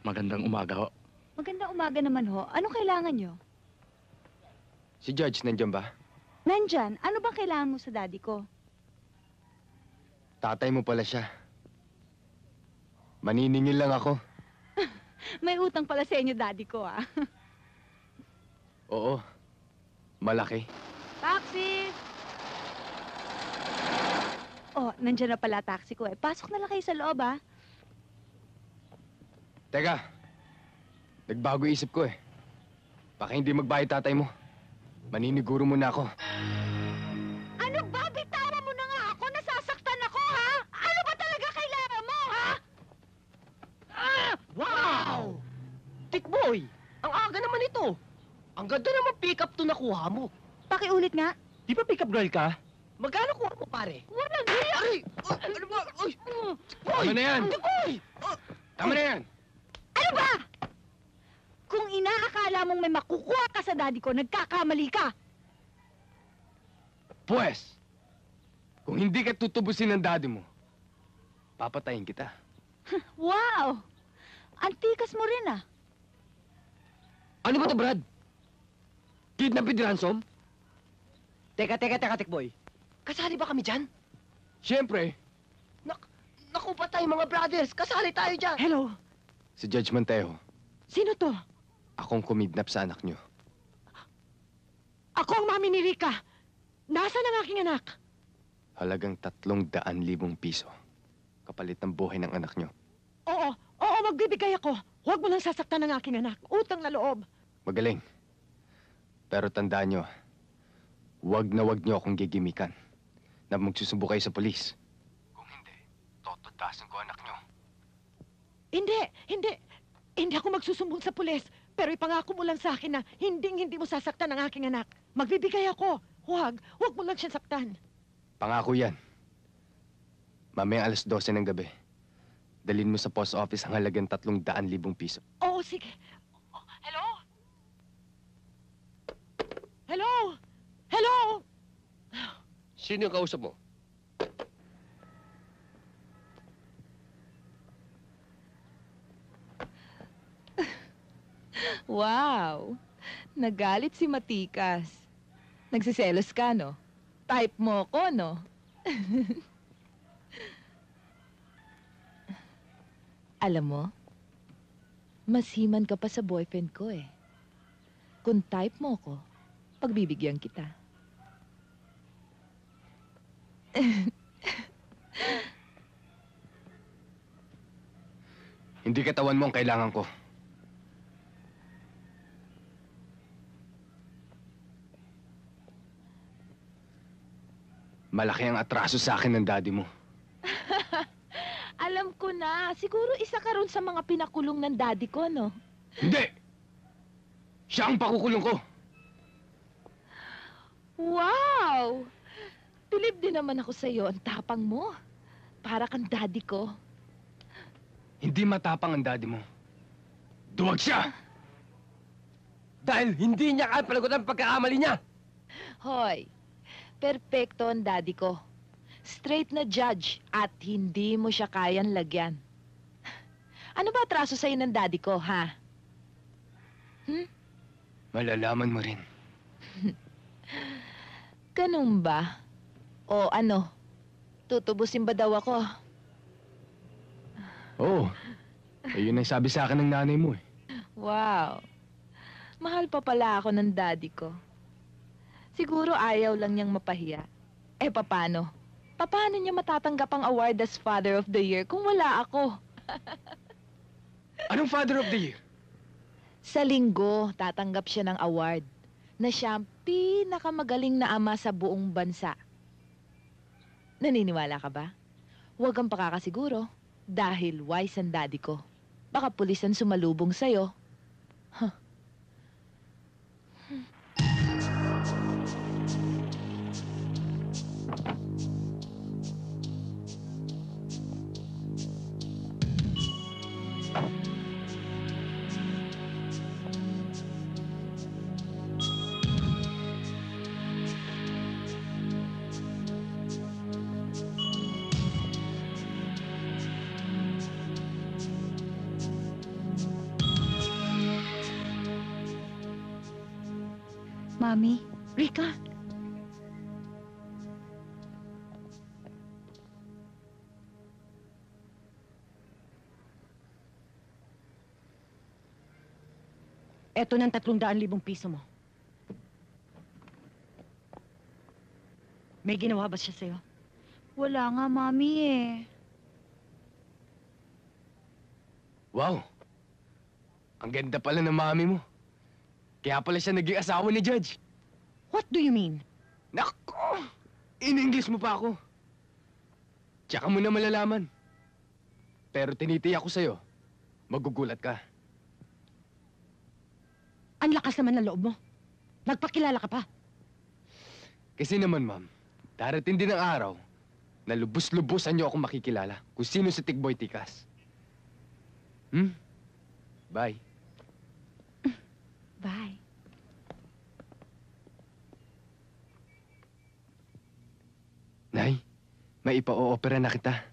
Magandang umaga ho. Magandang umaga naman ho. Anong kailangan nyo? Si Judge, nandiyan ba? Nandyan, ano bang kailangan mo sa daddy ko? Tatay mo pala siya. Maniningil lang ako. May utang pala sa inyo daddy ko ah. Oo. Malaki. Taxi! Oh, nandyan na pala taxi ko eh. Pasok na lang kayo sa loob ah. Teka. Nagbago isip ko eh. Baka hindi magbayad tatay mo. Maniniguro muna ako. Ano ba? Bitawan mo na nga ako! Nasasaktan ako ha! Ano ba talaga kailangan mo ha? Wow! Tikboy! Ang aga naman ito. Ang ganda naman pick-up to nakuha mo. Pakiulit nga. Di ba pick-up girl ka? Magkano kuha mo, pare? Walang hiya! Ay! Ano ba? Ay! Tama na yan! Tikboy! Tama na yan! Ano ba? Kung inaakala mong may makukuha ka sa daddy ko, nagkakamali ka. Pwes! Kung hindi ka tutubusin ng daddy mo, papatayin kita. Wow! Antikas mo rin ah. Ano ba to, Brad? Kidnap with ransom? Teka, Tikboy. Kasali ba kami dyan? Siyempre, Naku pa tayo, mga brothers. Kasali tayo dyan. Hello. si Judge Montejo, Sino to? akong kumidnap sa anak niyo. Ako ang mami ni Rika. Nasaan ang aking anak? Halagang 300,000 piso. Kapalit ng buhay ng anak niyo. Oo, magbibigay ako. Huwag mo lang sasaktan ang aking anak. Utang na loob. Magaling. Pero tandaan niyo, wag na wag niyo akong gigimikan na magsusubo kayo sa polis. Kung hindi, totodasan ko anak niyo. Hindi ako magsusumbong sa pulis. Pero ipangako mo lang sa akin na hindi mo sasaktan ang aking anak. Magbibigay ako. Huwag mo lang siya saktan. Pangako yan. Mamayang 12:00 ng gabi, dalhin mo sa post office ang halagang 300,000 piso. Oo, sige. Oh, hello? Hello? Hello? Sino yung kausap mo? Wow! Nagalit si Matikas. Nagsiselos ka, no? Type mo ko, no? Alam mo, masiman ka pa sa boyfriend ko eh. Kung type mo ko, pagbibigyan kita. Hindi katawan mo ang kailangan ko. Malaki ang atraso sa akin ng daddy mo. Alam ko na, siguro isa ka ron sa mga pinakulong ng daddy ko, no? Hindi! Siya ang pakukulong ko! Wow! Bilib din naman ako sa'yo, ang tapang mo. Para kang daddy ko. Hindi matapang ang daddy mo. Duwag siya! Dahil hindi niya kaya palagutan ang pagkakamali niya. Hoy, perpekto ang daddy ko. Straight na judge at hindi mo siya kayang lagyan. Ano ba atraso sa'yo ng daddy ko, ha? Malalaman mo rin. Ganun ba? O ano? Tutubusin ba daw ako? Oo. Ayun ang sabi sa akin ng nanay mo eh. Wow. Mahal pa pala ako ng daddy ko. Siguro ayaw lang niyang mapahiya. Eh, paano? Paano niya matatanggap ang award as Father of the Year kung wala ako? Anong Father of the Year? Sa linggo, tatanggap siya ng award na siya ang pinakamagaling na ama sa buong bansa. Naniniwala ka ba? Huwag kang pakakasiguro dahil wise ang daddy ko. Baka pulis ang sumalubong sa'yo. Huh. Mami. Rika, eto ng 300,000 piso mo. May ginawa ba siya sa'yo? Wala nga, Mami eh. Wow! Ang ganda pala ng mami mo. Kaya pala siya naging asawa ni Judge. What do you mean? Nako! In-English mo pa ako. Tsaka mo na malalaman. Pero tinitiyak ko sa'yo, magugulat ka. Ang lakas naman ng loob mo. Nagpakilala ka pa. Kasi naman, ma'am, darating din ang araw na lubos-lubosan niyo akong makikilala kung sino si Tikboy Tikas. Bye. Bye. Nay, may ipa-o-opera na kita.